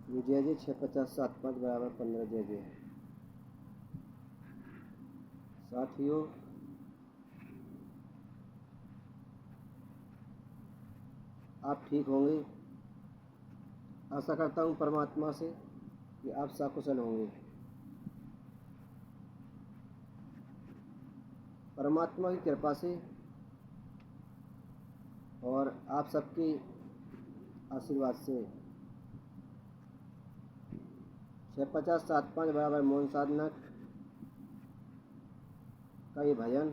जय जय 65075 बराबर 15 जय जय। साथियों, आप ठीक होंगे। आशा करता हूँ परमात्मा से कि आप सकुशल होंगे। परमात्मा की कृपा से और आप सबके आशीर्वाद से 65075 बराबर मौन साधना का ये भजन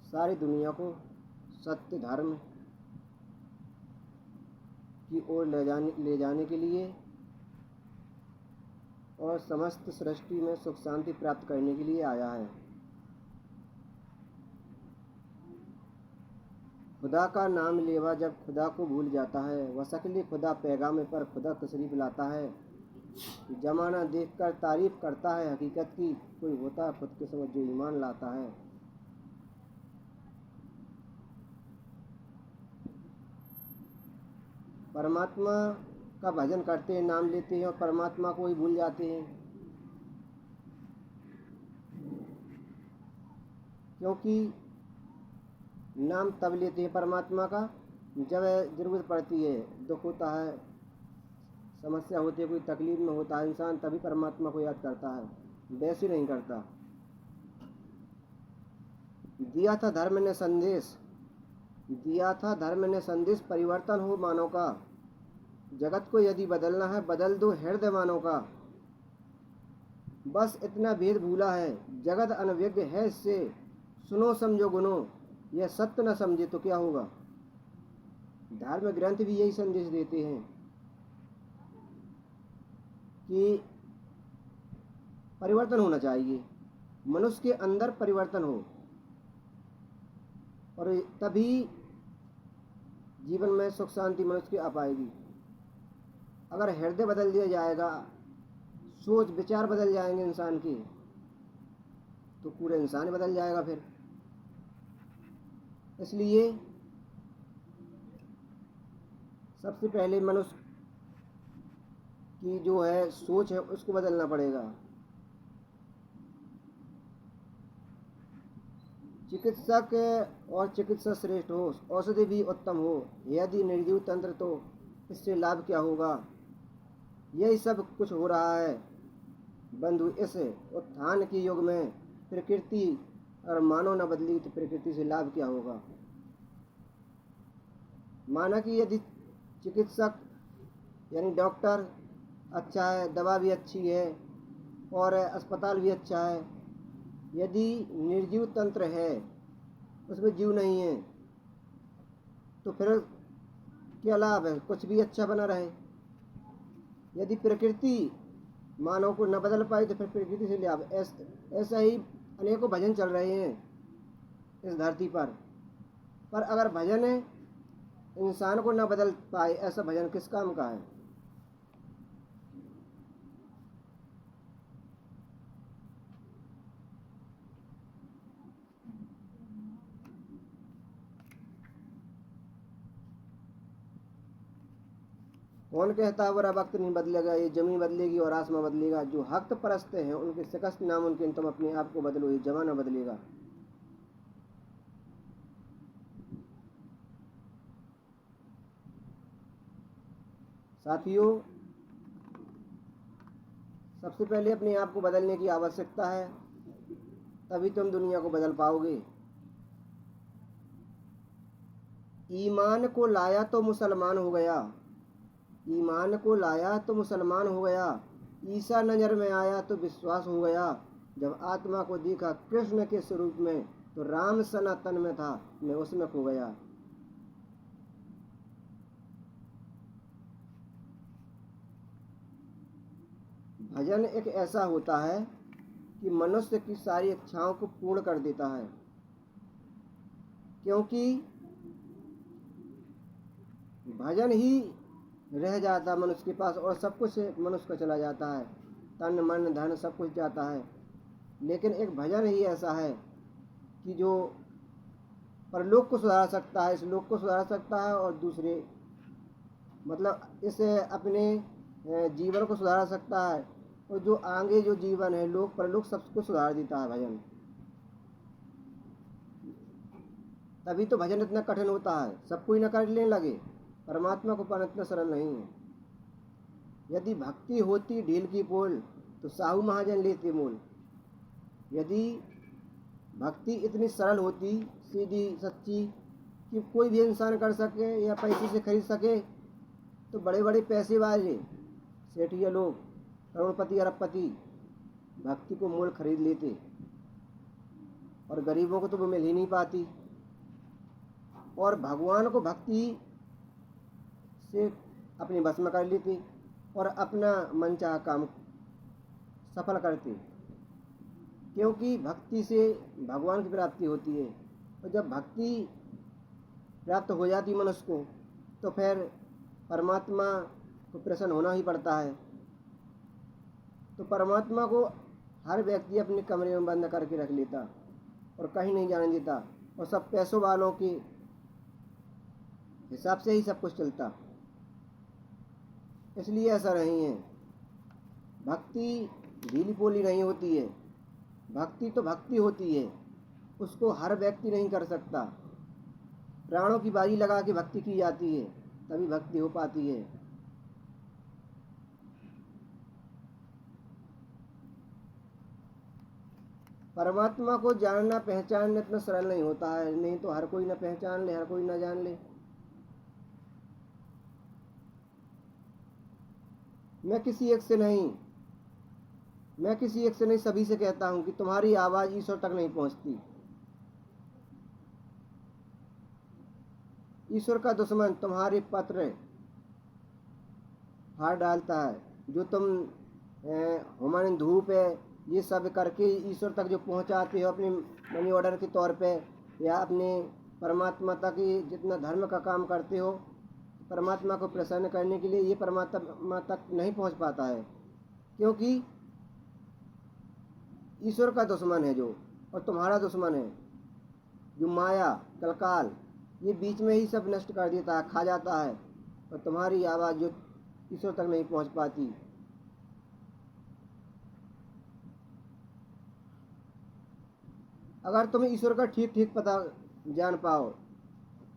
सारी दुनिया को सत्य धर्म की ओर ले जाने के लिए और समस्त सृष्टि में सुख शांति प्राप्त करने के लिए आया है। खुदा का नाम लेवा जब खुदा को भूल जाता है, वह शक्ल खुदा पैगाम पर खुदा तशरीफ लाता है। जमाना देखकर तारीफ करता है, हकीकत की कोई होता खुद के समझ जो ईमान लाता है। परमात्मा का भजन करते हैं, नाम लेते हैं और परमात्मा को ही भूल जाते हैं, क्योंकि नाम तब लेते हैं परमात्मा का जब ज़रूरत पड़ती है, दुख होता है, समस्या होती है, कोई तकलीफ में होता है इंसान, तभी परमात्मा को याद करता है, वैसे नहीं करता। दिया था धर्म ने संदेश परिवर्तन हो मानव का। जगत को यदि बदलना है, बदल दो हृदय मानव का। बस इतना भेद भूला है, जगत अनभिज्ञ है इससे। सुनो समझो गुनो, यह सत्य न समझे तो क्या होगा। धर्म ग्रंथ भी यही संदेश देते हैं कि परिवर्तन होना चाहिए, मनुष्य के अंदर परिवर्तन हो और तभी जीवन में सुख शांति मनुष्य की आ पाएगी। अगर हृदय बदल दिया जाएगा, सोच विचार बदल जाएंगे इंसान की, तो पूरे इंसान बदल जाएगा फिर। इसलिए सबसे पहले मनुष्य की जो है सोच है उसको बदलना पड़ेगा। चिकित्सक और चिकित्सा श्रेष्ठ हो, औषधि भी उत्तम हो, यदि निर्जीव तंत्र तो इससे लाभ क्या होगा। यही सब कुछ हो रहा है बंधु इस उत्थान के युग में। प्रकृति और मानव न बदली तो प्रकृति से लाभ क्या होगा। माना कि यदि चिकित्सक यानी डॉक्टर अच्छा है, दवा भी अच्छी है और अस्पताल भी अच्छा है, यदि निर्जीव तंत्र है, उसमें जीव नहीं है, तो फिर क्या लाभ है, कुछ भी अच्छा बना रहे। यदि प्रकृति मानव को न बदल पाई तो फिर प्रकृति से लाभ। ऐसा ही अनेकों भजन चल रहे हैं इस धरती पर अगर भजन इंसान को न बदल पाए, ऐसा भजन किस काम का है। कौन कहता है बुरा वक्त नहीं बदलेगा, ये जमीन बदलेगी और आसमां बदलेगा। जो हक्त परस्त हैं उनके शिकस्त नामुमकिन, तुम अपने आप को बदलो, ये जमाना बदलेगा। साथियों, सबसे पहले अपने आप को बदलने की आवश्यकता है, तभी तुम दुनिया को बदल पाओगे। ईमान को लाया तो मुसलमान हो गया, ईमान को लाया तो मुसलमान हो गया। ईसा नजर में आया तो विश्वास हो गया। जब आत्मा को देखा कृष्ण के स्वरूप में, तो राम सनातन में था, मैं उसमें खो गया। भजन एक ऐसा होता है कि मनुष्य की सारी इच्छाओं को पूर्ण कर देता है, क्योंकि भजन ही रह जाता मनुष्य के पास और सब कुछ मनुष्य का चला जाता है, तन मन धन सब कुछ जाता है। लेकिन एक भजन ही ऐसा है कि जो परलोक को सुधार सकता है, इस लोक को सुधार सकता है और दूसरे मतलब इस अपने जीवन को सुधार सकता है, और जो आगे जो जीवन है, लोक परलोक सबको सुधार देता है भजन। तभी तो भजन इतना कठिन होता है, सब कोई न करने लगे। परमात्मा को पाना इतना सरल नहीं है। यदि भक्ति होती ढील की पोल, तो साहू महाजन लेते मोल। यदि भक्ति इतनी सरल होती, सीधी सच्ची, कि कोई भी इंसान कर सके या पैसे से खरीद सके, तो बड़े बड़े पैसे वाले सेठिया लोग, करोड़पति अरबपति भक्ति को मोल खरीद लेते, और गरीबों को तो वो मिल ही नहीं पाती। और भगवान को भक्ति से अपनी बस में कर लेते और अपना मनचाहा काम सफल करते, क्योंकि भक्ति से भगवान की प्राप्ति होती है। और जब भक्ति प्राप्त हो जाती मनुष्य को, तो फिर परमात्मा को प्रसन्न होना ही पड़ता है। तो परमात्मा को हर व्यक्ति अपने कमरे में बंद करके रख लेता और कहीं नहीं जाने देता, और सब पैसों वालों के हिसाब से ही सब कुछ चलता। इसलिए ऐसा नहीं है। भक्ति ढीली पोली नहीं होती है। भक्ति तो भक्ति होती है, उसको हर व्यक्ति नहीं कर सकता। प्राणों की बाजी लगा के भक्ति की जाती है, तभी भक्ति हो पाती है। परमात्मा को जानना पहचानना इतना सरल नहीं होता है, नहीं तो हर कोई ना पहचान ले, हर कोई ना जान ले। मैं किसी एक से नहीं सभी से कहता हूं कि तुम्हारी आवाज ईश्वर तक नहीं पहुंचती। ईश्वर का दुश्मन तुम्हारे पत्र फाड़ डालता है। जो तुम हुमायूं धूप है ये सब करके ईश्वर तक जो पहुंचाते हो अपने मनी ऑर्डर के तौर पे, या अपने परमात्मा तक जितना धर्म का काम करते हो, परमात्मा को प्रसन्न करने के लिए, ये परमात्मा तक नहीं पहुंच पाता है। क्योंकि ईश्वर का दुश्मन है जो, और तुम्हारा दुश्मन है जो माया कलकाल, ये बीच में ही सब नष्ट कर देता है, खा जाता है, और तुम्हारी आवाज़ जो ईश्वर तक नहीं पहुंच पाती। अगर तुम ईश्वर का ठीक ठीक पता जान पाओ,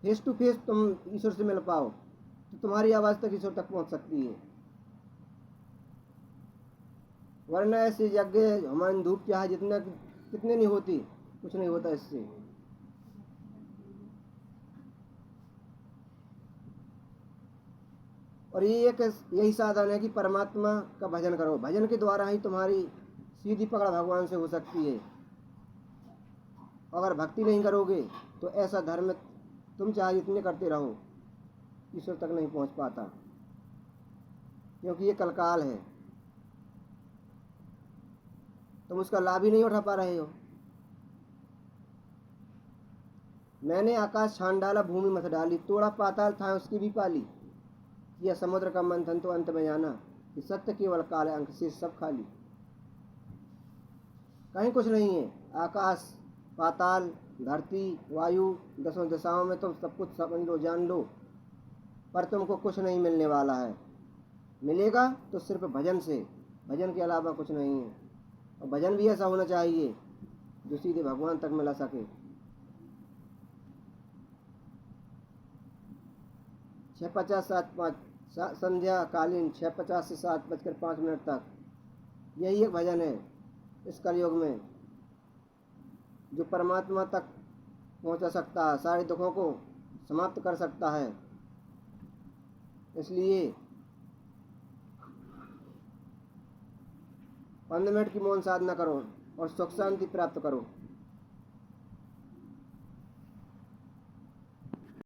फेस टू फेस तुम ईश्वर से मिल पाओ, तो तुम्हारी आवाज़ तक ईश्वर तक पहुंच सकती है। वरना ऐसे यज्ञ हमारी धूप चाहे जितना कितने नहीं होती, कुछ नहीं होता इससे। और ये एक यही साधन है कि परमात्मा का भजन करो। भजन के द्वारा ही तुम्हारी सीधी पकड़ भगवान से हो सकती है। अगर भक्ति नहीं करोगे तो ऐसा धर्म तुम चाहे जितने करते रहो, ईश्वर तक नहीं पहुंच पाता, क्योंकि ये कलकाल है। तुम उसका लाभ ही नहीं उठा पा रहे हो। मैंने आकाश छान डाला, भूमि मत डाली, तोड़ा पाताल था उसकी भी पाली, यह समुद्र का मंथन तो अंत में जाना, कि सत्य केवल काल अंक से सब खाली। कहीं कुछ नहीं है। आकाश पाताल धरती वायु 10 दिशाओं में तुम सब कुछ समझ लो, जान लो, पर तुमको कुछ नहीं मिलने वाला है। मिलेगा तो सिर्फ भजन से, भजन के अलावा कुछ नहीं है। और भजन भी ऐसा होना चाहिए जो सीधे भगवान तक मिला सके। 6:50 7:05 संध्या कालीन 6:50 से 7:05 तक, यही एक भजन है इस कलयुग में, जो परमात्मा तक पहुंचा सकता है, सारे दुखों को समाप्त कर सकता है। इसलिए 15 मिनट की मौन साधना करो और सुख शांति प्राप्त करो।